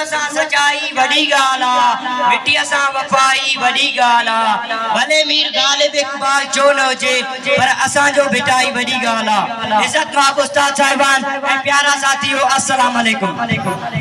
असां सचाई वडी गाला मिट्टी असां वफाई वडी गाला भले मीर गालिब इकबाल जो न होजे पर असां जो बिटाई वडी गाला। इज्जत मां उस्ताद साहिबान ए प्यारा साथियो अस्सलाम वालेकुम।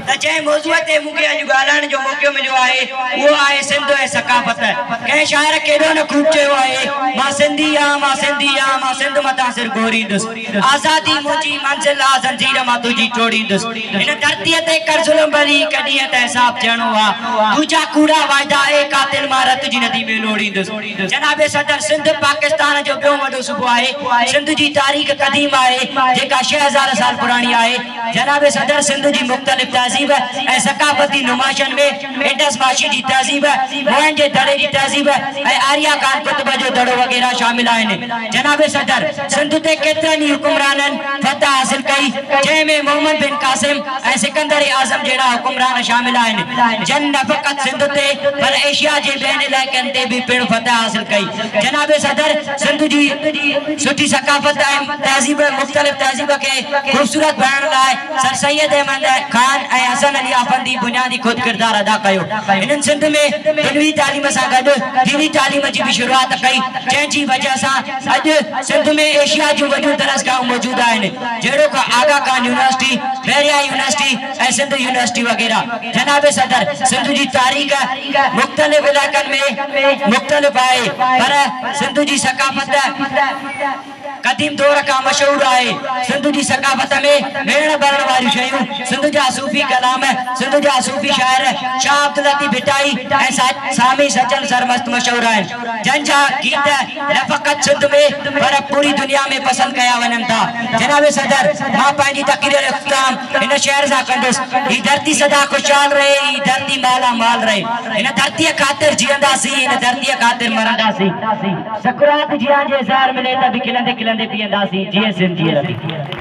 त जे मौजूअ ते मूंखे अॼु ॻाल्हाइण जो मौक़ो मिलियो आहे वो आहे सिंध ऐं सकाफ़त। कंहिं शाइर केॾो न ख़ूब चयो आहे मां सिंधी आहियां मां सिंधी आहियां मां सिंध मथां सिर घोरींदुसि आज़ादी मुंहिंजी मंज़िल आ ज़ंजीर मां तुंहिंजी तोड़ींदुसि। हिन धरतीअ ते कर ज़ुल्म भली कॾहिं त हिसाब थियणो आहे दूजा कूड़ा वाइदा ए कातिल मां रत जी नदी में लोड़ींदुसि। जनाबे सदर सिंध पाकिस्तान जो ॿियो वॾो सूबो आहे। सिंध जी तारीख़ क़दीम आहे जेका 6000 साल पुराणी आहे। जनाबे सदर सिंध जी मुख़्तलिफ़ तहज़ीब ऐं सकाफ़ती नुमाइशन में इंडस माशी जी तहज़ीब मोहन जे दड़े जी तहज़ीब ऐं आर्या खान कुतुब जो दड़ो वग़ैरह शामिल आहिनि। जनाबे सदर सिंध ते केतिरनि ई हुकुमराननि फतह हासिल कई जंहिंमें मोहम्मद बिन कासिम ऐं सिकंदर आज़म जहिड़ा हुकुमरान शामिल आहिनि जन न फ़क़त सिंध ते पर एशिया जे ॿियनि इलाइक़नि ते बि पिणु फतह हासिल कई। जनाबे सदर सिंध जी सुठी सकाफ़त ऐं तहज़ीब मुख़्तलिफ़ तहज़ीब खे ख़ूबसूरत बणाइण लाइ सर सैयद अहमद खान ऐं हसन अली आफंदी बुनियादी खुद किरदार अदा कयो। इन्हनि सिंध में दिनवी तालीम सां गॾु दीनी तालीम जी बि शुरूआत कई जंहिंजी वजह सां अॼु सिंध में एशिया जूं वॾियूं दरसगाहूं मौजूद आहिनि जहिड़ो का आगा खान यूनिवर्सिटी बहरिया यूनिवर्सिटी ऐं सिंध यूनिवर्सिटी वग़ैरह। जनाबे सदर सिंध जी तारीख़ मुख़्तलिफ़ इलाइक़नि में मुख़्तलिफ़ आहे पर सिंध जी सकाफ़त कदीम दौर का मशहूर है। सिंध की सकाफ़त में मिलण भरण वाली शयूं सिंध जा सूफ़ी कलाम सिंध जा सूफ़ी शायर शाह अब्दुल लतीफ़ भिटाई ऐं सामी सचन सरमस्त मशहूर आहिनि जंहिंजा गीत न फ़क़त सिंध में पर पूरी दुनिया में पसंद कया वञनि था। जनाबे सदर मां पंहिंजी तक़रीर इख़्तिताम हिन शहर सां कंदुसि ही धरती सदा खुशहाल रहे ही धरती माला माल रहे। हिन धरतीअ ख़ातिर जीअंदासीं हिन धरतीअ ख़ातिर मरंदासीं। सकुरात जियां जे ज़हर मिले त बि खिलंदे खिलंदे पियंदासीं जीअं सिंध जीअं